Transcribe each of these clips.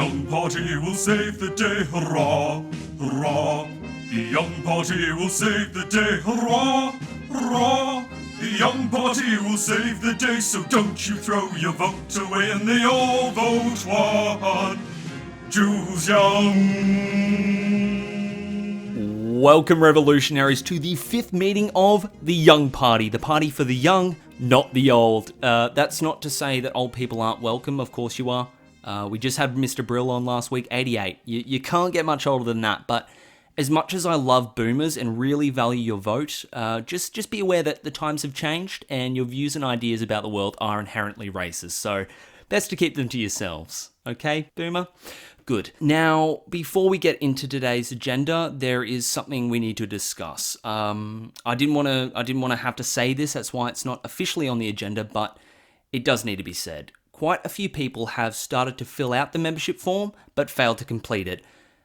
young party will save the day, hurrah, hurrah. The young party will save the day, hurrah, hurrah. The young party will save the day, so don't you throw your vote away, and they all vote one. Jules Young. Welcome, revolutionaries, to the 5th meeting of the Young Party. The party for the young, not the old. That's not to say that old people aren't welcome, of course you are. We just had Mr. Brill on last week, 88. You can't get much older than that, but as much as I love boomers and really value your vote, just be aware that the times have changed and your views and ideas about the world are inherently racist, so best to keep them to yourselves. Okay, boomer? Good. Now, before we get into today's agenda, there is something we need to discuss. I didn't want to have to say this, that's why it's not officially on the agenda, but it does need to be said. Quite a few people have started to fill out the membership form, but failed to complete it.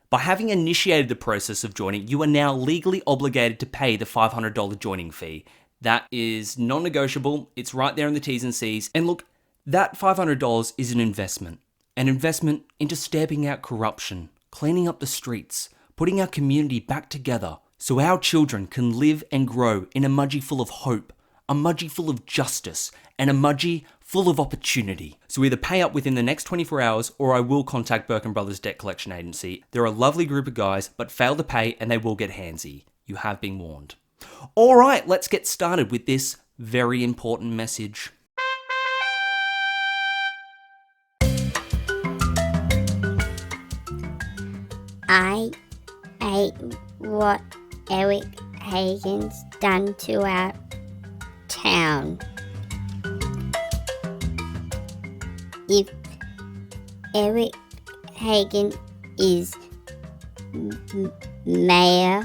By having initiated the process of joining, you are now legally obligated to pay the $500 joining fee. That is non-negotiable, it's right there in the T's and C's. And look, that $500 is an investment into stamping out corruption, cleaning up the streets, putting our community back together so our children can live and grow in a Mudgee full of hope, a Mudgee full of justice, and a Mudgee full of opportunity. So either pay up within the next 24 hours or I will contact Burke & Brothers Debt Collection Agency. They're a lovely group of guys, but fail to pay and they will get handsy. You have been warned. All right, let's get started with this very important message. I hate what Eric Hagen's done to our town. If Eric Hagen is mayor,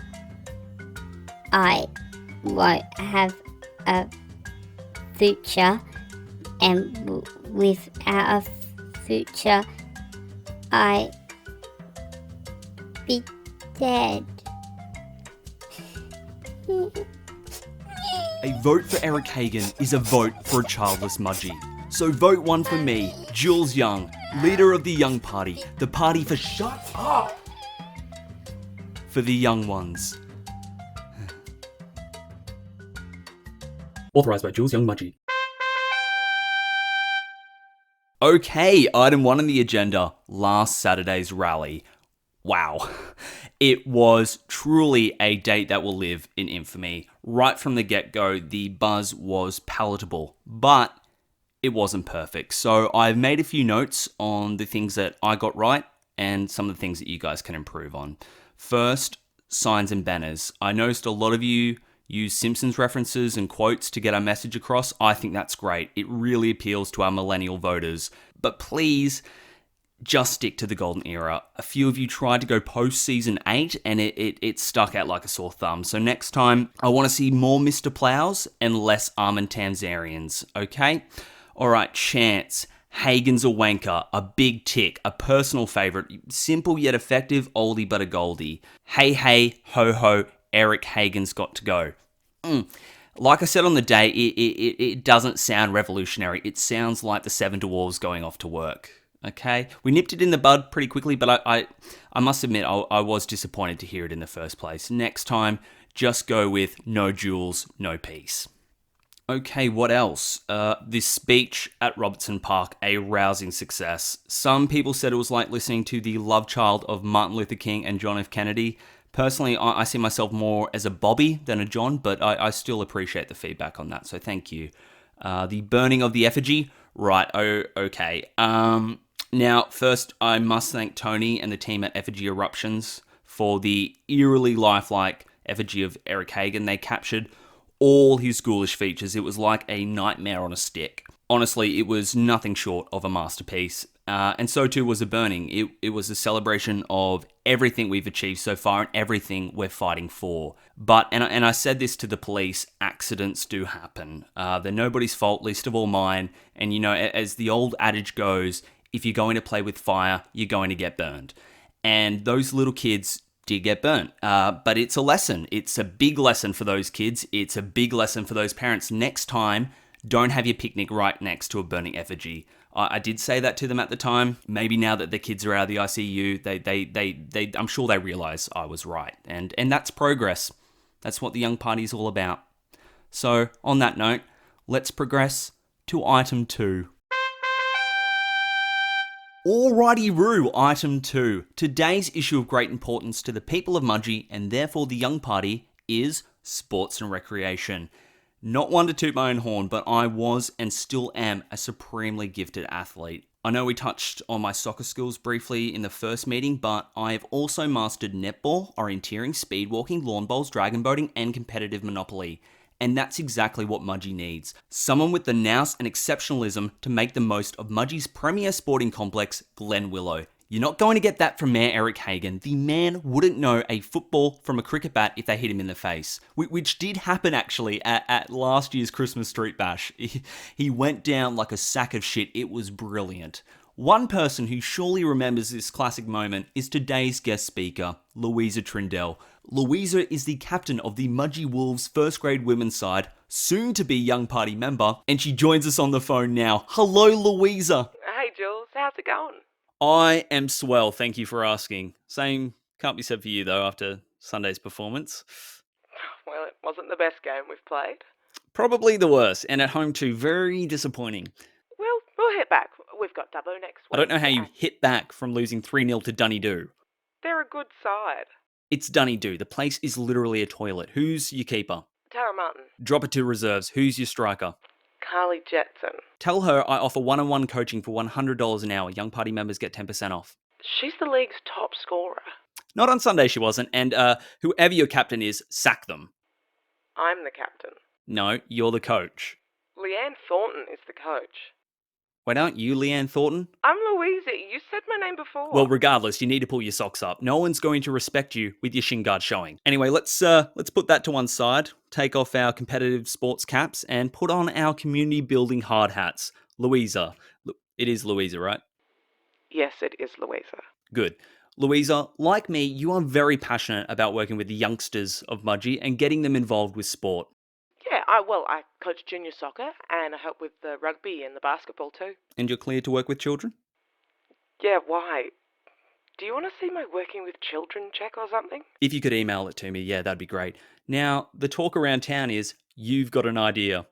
I won't have a future, and without a future, I be dead. A vote for Eric Hagen is a vote for a childless Mudgee. So vote one for me, Jules Young, leader of the Young Party, the party for shut up for the young ones. Authorised by Jules Young Mudgee. Okay, item 1 on the agenda, last Saturday's rally. Wow. It was truly a date that will live in infamy. Right from the get-go, the buzz was palatable, but it wasn't perfect. So I've made a few notes on the things that I got right and some of the things that you guys can improve on. First, signs and banners. I noticed a lot of you use Simpsons references and quotes to get our message across. I think that's great. It really appeals to our millennial voters. But please, just stick to the golden era. A few of you tried to go post season 8 and it stuck out like a sore thumb. So next time, I want to see more Mr. Plows and less Armand Tamzarians, okay? Alright, chants. Hagen's a wanker, a big tick, a personal favourite, simple yet effective, oldie but a goldie. Hey, hey, ho, ho, Eric Hagen's got to go. Like I said on the day, it doesn't sound revolutionary. It sounds like the 7 dwarves going off to work. Okay, we nipped it in the bud pretty quickly, but I must admit I was disappointed to hear it in the first place. Next time, just go with no Jules, no peace. Okay, what else? This speech at Robertson Park, a rousing success. Some people said it was like listening to the love child of Martin Luther King and John F. Kennedy. Personally, I see myself more as a Bobby than a John, but I still appreciate the feedback on that, so thank you. The burning of the effigy, right, okay. Now, first, I must thank Tony and the team at Effigy Eruptions for the eerily lifelike effigy of Eric Hagen. They captured all his ghoulish features. It was like a nightmare on a stick. Honestly, it was nothing short of a masterpiece. And so too was the burning. It was a celebration of everything we've achieved so far and everything we're fighting for. But, and I said this to the police, accidents do happen. They're nobody's fault, least of all mine. And you know, as the old adage goes, if you're going to play with fire, you're going to get burned. And those little kids did get burnt. But it's a lesson. It's a big lesson for those kids. It's a big lesson for those parents. Next time, don't have your picnic right next to a burning effigy. I did say that to them at the time. Maybe now that the kids are out of the ICU, I'm sure they realise I was right. And that's progress. That's what the young party is all about. So, on that note, let's progress to item 2. Alrighty-roo, item 2. Today's issue of great importance to the people of Mudgee, and therefore the young party, is sports and recreation. Not one to toot my own horn, but I was and still am a supremely gifted athlete. I know we touched on my soccer skills briefly in the first meeting, but I have also mastered netball, orienteering, speedwalking, lawn bowls, dragon boating, and competitive Monopoly. And that's exactly what Mudgee needs. Someone with the nous and exceptionalism to make the most of Mudgee's premier sporting complex, Glen Willow. You're not going to get that from Mayor Eric Hagan. The man wouldn't know a football from a cricket bat if they hit him in the face. Which did happen actually at last year's Christmas Street Bash. He went down like a sack of shit. It was brilliant. One person who surely remembers this classic moment is today's guest speaker, Louisa Trindall. Louisa is the captain of the Mudgee Wolves first grade women's side, soon to be young party member, and she joins us on the phone now. Hello, Louisa. Hey, Jules. How's it going? I am swell, thank you for asking. Same can't be said for you, though, after Sunday's performance. Well, it wasn't the best game we've played. Probably the worst, and at home too, very disappointing. We'll hit back. We've got Dubbo next week. I don't know how you hit back from losing 3-0 to Dunedoo. They're a good side. It's Dunedoo. The place is literally a toilet. Who's your keeper? Tara Martin. Drop it to reserves. Who's your striker? Carly Jetson. Tell her I offer one-on-one coaching for $100 an hour. Young party members get 10% off. She's the league's top scorer. Not on Sunday she wasn't, and whoever your captain is, sack them. I'm the captain. No, you're the coach. Leanne Thornton is the coach. Wait, aren't you Leanne Thornton? I'm Louisa. You said my name before. Well, regardless, you need to pull your socks up. No one's going to respect you with your shin guard showing. Anyway, let's put that to one side, take off our competitive sports caps, and put on our community building hard hats. Louisa. It is Louisa, right? Yes, it is Louisa. Good. Louisa, like me, you are very passionate about working with the youngsters of Mudgee and getting them involved with sport. Yeah, I coach junior soccer and I help with the rugby and the basketball too. And you're cleared to work with children? Yeah, why? Do you want to see my working with children check or something? If you could email it to me, yeah, that'd be great. Now, the talk around town is you've got an idea.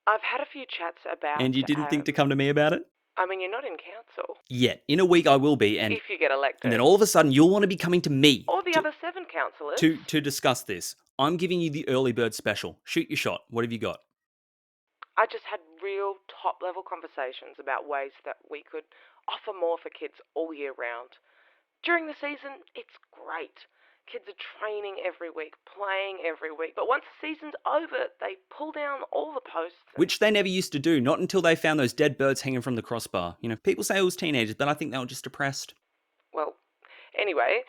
I've had a few chats about... And you didn't think to come to me about it? I mean, you're not in council. Yet. In a week I will be, and... If you get elected. And then all of a sudden you'll want to be coming to me. Or the other 7 councillors. To discuss this. I'm giving you the early bird special. Shoot your shot. What have you got? I just had real top-level conversations about ways that we could offer more for kids all year round. During the season, it's great. Kids are training every week, playing every week. But once the season's over, they pull down all the posts. Which they never used to do, not until they found those dead birds hanging from the crossbar. You know, people say it was teenagers, but I think they were just depressed. Well, anyway,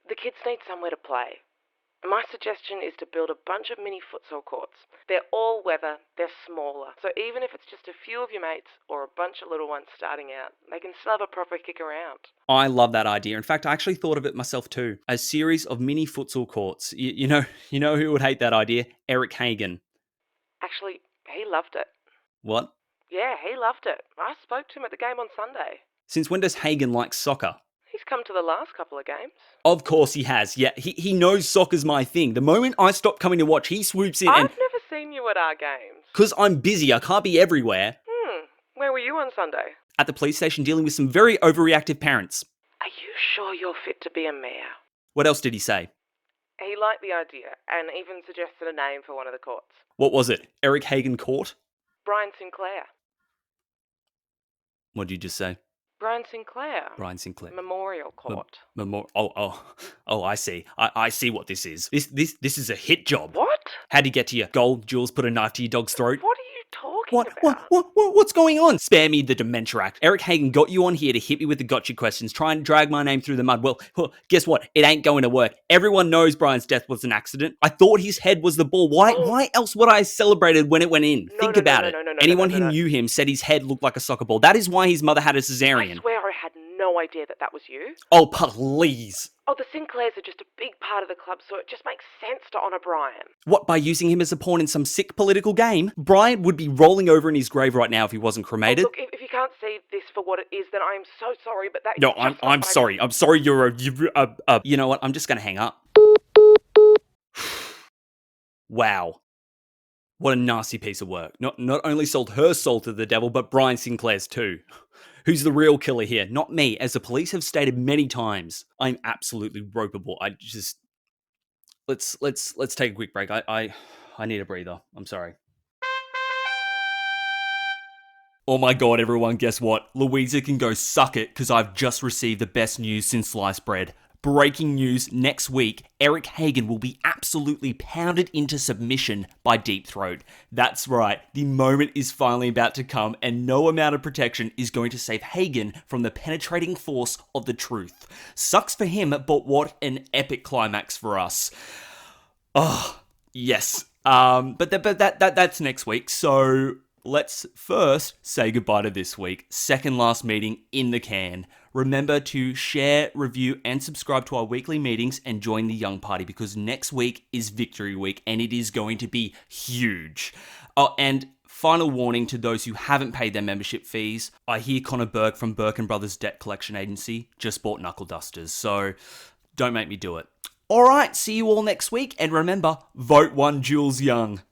the kids need somewhere to play. My suggestion is to build a bunch of mini futsal courts. They're all weather, they're smaller. So even if it's just a few of your mates or a bunch of little ones starting out, they can still have a proper kick around. I love that idea. In fact, I actually thought of it myself too. A series of mini futsal courts. You know who would hate that idea? Eric Hagan. Actually, he loved it. What? Yeah, he loved it. I spoke to him at the game on Sunday. Since when does Hagan like soccer? He's come to the last couple of games. Of course he has. Yeah, he knows soccer's my thing. The moment I stop coming to watch, he swoops in I've never seen you at our games. Because I'm busy, I can't be everywhere. Where were you on Sunday? At the police station dealing with some very overreactive parents. Are you sure you're fit to be a mayor? What else did he say? He liked the idea and even suggested a name for one of the courts. What was it? Eric Hagan Court? Brian Sinclair. What did you just say? Brian Sinclair. Brian Sinclair. Memorial Court. Oh, I see. I see what this is. This is a hit job. What? How'd you get to your goal? Jules put a knife to your dog's throat? What are you talking about? What's going on? Spare me the dementia act. Eric Hagan got you on here to hit me with the gotcha questions, try and drag my name through the mud. Well, guess what? It ain't going to work. Everyone knows Brian's death was an accident. I thought his head was the ball. Why else would I have celebrated when it went in? Think about it. Anyone who knew him said his head looked like a soccer ball. That is why his mother had a cesarean. I swear I had no idea that was you. Oh, please. Oh, the Sinclairs are just a big part of the club, so it just makes sense to honour Brian. What, by using him as a pawn in some sick political game? Brian would be rolling over in his grave right now if he wasn't cremated. Oh, look, if you can't see this for what it is, then I'm so sorry, but that... No, I'm sorry. I'm sorry you're you know what? I'm just going to hang up. Wow. What a nasty piece of work. Not only sold her soul to the devil, but Brian Sinclair's too. Who's the real killer here? Not me, as the police have stated many times. I'm absolutely ropeable. I just... Let's take a quick break. I need a breather. I'm sorry. Oh my god, everyone, guess what? Louisa can go suck it, because I've just received the best news since sliced bread. Breaking news, next week, Eric Hagen will be absolutely pounded into submission by Deep Throat. That's right, the moment is finally about to come, and no amount of protection is going to save Hagen from the penetrating force of the truth. Sucks for him, but what an epic climax for us. Oh, yes. But that's next week, so let's first say goodbye to this week. Second last meeting in the can. Remember to share, review, and subscribe to our weekly meetings and join the Young Party, because next week is Victory Week and it is going to be huge. Oh, and final warning to those who haven't paid their membership fees. I hear Connor Burke from Burke & Brothers Debt Collection Agency just bought knuckle dusters, so don't make me do it. Alright, see you all next week, and remember, vote one Jules Young.